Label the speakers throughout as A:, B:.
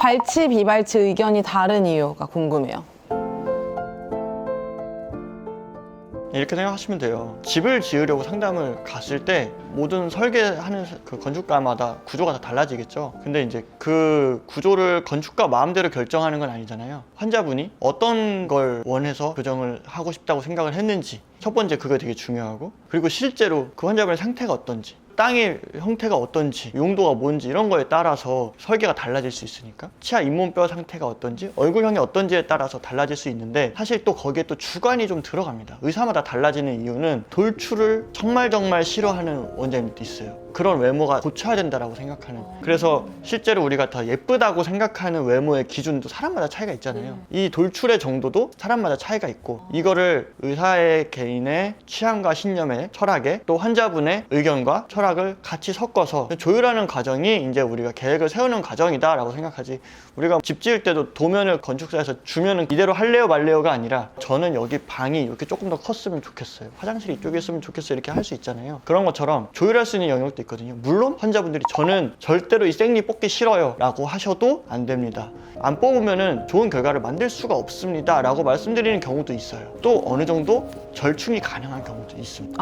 A: 발치, 비발치 의견이 다른 이유가 궁금해요.
B: 이렇게 생각하시면 돼요. 집을 지으려고 상담을 갔을 때 모든 설계하는 그 건축가마다 구조가 다 달라지겠죠. 근데 이제 그 구조를 건축가 마음대로 결정하는 건 아니잖아요. 환자분이 어떤 걸 원해서 교정을 하고 싶다고 생각을 했는지, 첫 번째 그거 되게 중요하고, 그리고 실제로 그 환자분의 상태가 어떤지, 땅의 형태가 어떤지, 용도가 뭔지 이런 거에 따라서 설계가 달라질 수 있으니까, 치아 잇몸뼈 상태가 어떤지, 얼굴형이 어떤지에 따라서 달라질 수 있는데, 사실 또 거기에 또 주관이 좀 들어갑니다. 의사마다 달라지는 이유는 돌출을 정말 싫어하는 원장님도 있어요. 그런 외모가 고쳐야 된다라고 생각하는. 그래서 실제로 우리가 더 예쁘다고 생각하는 외모의 기준도 사람마다 차이가 있잖아요. 이 돌출의 정도도 사람마다 차이가 있고, 이거를 의사의 개인의 취향과 신념의 철학에 또 환자분의 의견과 철학을 같이 섞어서 조율하는 과정이 이제 우리가 계획을 세우는 과정이다 라고 생각하지, 우리가 집 지을 때도 도면을 건축사에서 주면은 이대로 할래요 말래요가 아니라, 저는 여기 방이 이렇게 조금 더 컸으면 좋겠어요, 화장실이 이쪽에 있으면 좋겠어요, 이렇게 할 수 있잖아요. 그런 것처럼 조율할 수 있는 영역도 있거든요. 물론 환자분들이 저는 절대로 이 생리 뽑기 싫어요 라고 하셔도 안 됩니다. 안 뽑으면은 좋은 결과를 만들 수가 없습니다 라고 말씀드리는 경우도 있어요. 또 어느 정도 절충이 가능한 경우도 있습니다.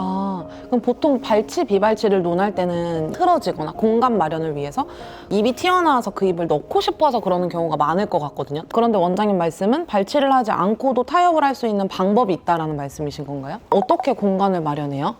A: 그럼 보통 발치, 비발치를 논할 때는 틀어지거나 공간 마련을 위해서 입이 튀어나와서 그 입을 넣고 싶어서 그러는 경우가 많을 것 같거든요. 그런데 원장님 말씀은 발치를 하지 않고도 타협을 할 수 있는 방법이 있다라는 말씀이신 건가요? 어떻게 공간을 마련해요?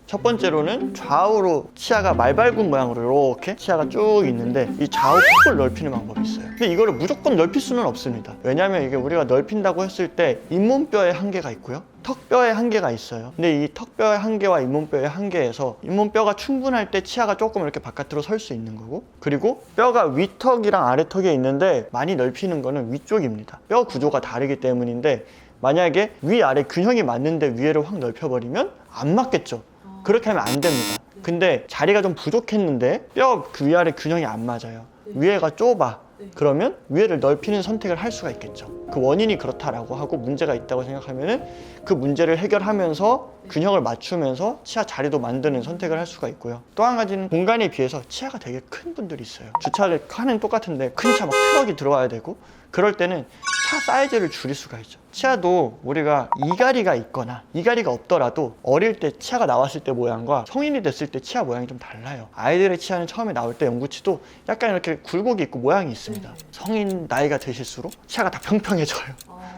B: 첫 번째로는 좌우로 치아가 말발굽 모양으로 이렇게 치아가 쭉 있는데, 이 좌우 폭을 넓히는 방법이 있어요. 근데 이거를 무조건 넓힐 수는 없습니다. 왜냐하면 이게 우리가 넓힌다고 했을 때 잇몸뼈의 한계가 있고요, 턱뼈의 한계가 있어요. 근데 이 턱뼈의 한계와 잇몸뼈의 한계에서 잇몸뼈가 충분할 때 치아가 조금 이렇게 바깥으로 설 수 있는 거고, 그리고 뼈가 위턱이랑 아래턱에 있는데 많이 넓히는 거는 위쪽입니다. 뼈 구조가 다르기 때문인데, 만약에 위아래 균형이 맞는데 위에를 확 넓혀버리면 안 맞겠죠. 그렇게 하면 안 됩니다. 근데 자리가 좀 부족했는데 뼈 그 위아래 균형이 안 맞아요. 위에가 좁아. 그러면 위에를 넓히는 선택을 할 수가 있겠죠. 그 원인이 그렇다라고 하고 문제가 있다고 생각하면은 그 문제를 해결하면서 균형을 맞추면서 치아 자리도 만드는 선택을 할 수가 있고요. 또 한 가지는 공간에 비해서 치아가 되게 큰 분들이 있어요. 주차를 칸은 똑같은데 큰 차 막 트럭이 들어와야 되고, 그럴 때는 차 사이즈를 줄일 수가 있죠. 치아도 우리가 이갈이가 있거나 이갈이가 없더라도 어릴 때 치아가 나왔을 때 모양과 성인이 됐을 때 치아 모양이 좀 달라요. 아이들의 치아는 처음에 나올 때 영구치도 약간 이렇게 굴곡이 있고 모양이 있습니다. 성인 나이가 드실수록 치아가 다 평평해져요.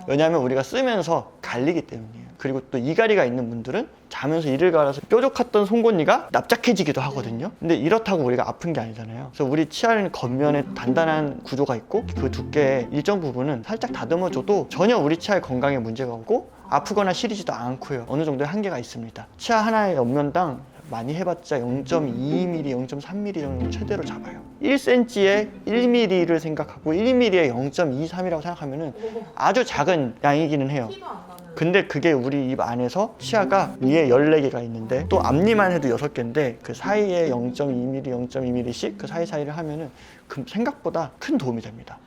B: 왜냐하면 우리가 쓰면서 갈리기 때문이에요. 그리고 또 이갈이가 있는 분들은 자면서 이를 갈아서 뾰족했던 송곳니가 납작해지기도 하거든요. 근데 이렇다고 우리가 아픈 게 아니잖아요. 그래서 우리 치아는 겉면에 단단한 구조가 있고, 그 두께의 일정 부분은 살짝 다듬어줘도 전혀 우리 치아의 건강에 문제가 없고 아프거나 시리지도 않고요. 어느 정도의 한계가 있습니다. 치아 하나의 옆면당 많이 해봤자 0.2mm, 0.3mm 정도 최대로 잡아요. 1cm에 1mm를 생각하고 1mm에 0.23이라고 생각하면 아주 작은 양이기는 해요. 근데 그게 우리 입 안에서 치아가 위에 14개가 있는데, 또 앞니만 해도 6개인데 그 사이에 0.2mm, 0.2mm씩 그 사이사이를 하면은 그 생각보다 큰 도움이 됩니다.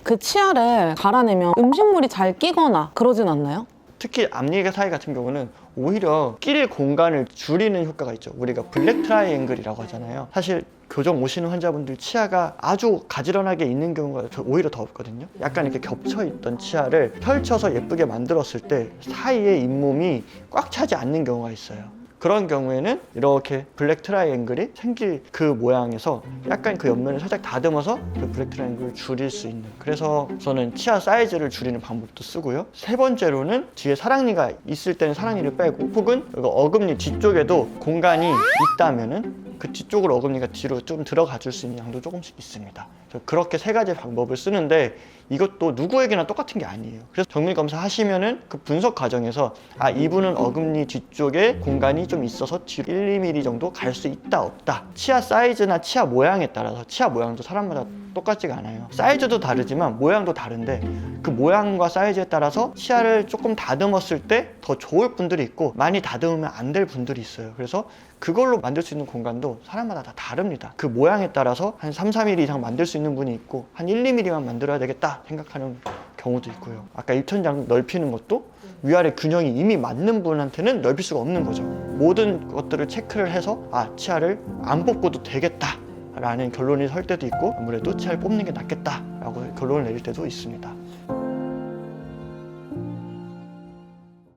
A: 그 치아를 갈아내면 음식물이 잘 끼거나 그러진 않나요?
B: 특히 앞니 사이 같은 경우는 오히려 끼릴 공간을 줄이는 효과가 있죠. 우리가 블랙 트라이앵글이라고 하잖아요. 사실 교정 오시는 환자분들 치아가 아주 가지런하게 있는 경우가 오히려 더 없거든요. 약간 이렇게 겹쳐있던 치아를 펼쳐서 예쁘게 만들었을 때 사이에 잇몸이 꽉 차지 않는 경우가 있어요. 그런 경우에는 이렇게 블랙 트라이앵글이 생길 그 모양에서 약간 그 옆면을 살짝 다듬어서 그 블랙 트라이앵글을 줄일 수 있는, 그래서 저는 치아 사이즈를 줄이는 방법도 쓰고요. 세 번째로는 뒤에 사랑니가 있을 때는 사랑니를 빼고, 혹은 어금니 뒤쪽에도 공간이 있다면은 그 뒤쪽으로 어금니가 뒤로 좀 들어가 줄 수 있는 양도 조금씩 있습니다. 그렇게 세 가지 방법을 쓰는데, 이것도 누구에게나 똑같은 게 아니에요. 그래서 정밀 검사 하시면은 그 분석 과정에서 이분은 어금니 뒤쪽에 공간이 좀 있어서 뒤로 1, 2mm 정도 갈 수 있다 없다, 치아 사이즈나 치아 모양에 따라서, 치아 모양도 사람마다 똑같지가 않아요. 사이즈도 다르지만 모양도 다른데, 그 모양과 사이즈에 따라서 치아를 조금 다듬었을 때 더 좋을 분들이 있고, 많이 다듬으면 안 될 분들이 있어요. 그래서 그걸로 만들 수 있는 공간도 사람마다 다 다릅니다. 그 모양에 따라서 한 3, 4mm 이상 만들 수 있는 분이 있고, 한 1, 2mm만 만들어야 되겠다 생각하는 경우도 있고요. 아까 입천장 넓히는 것도 위아래 균형이 이미 맞는 분한테는 넓힐 수가 없는 거죠. 모든 것들을 체크를 해서 치아를 안 뽑고도 되겠다 라는 결론이 설 때도 있고 아무래도 치아를 뽑는 게 낫겠다라고 결론을 내릴 때도 있습니다.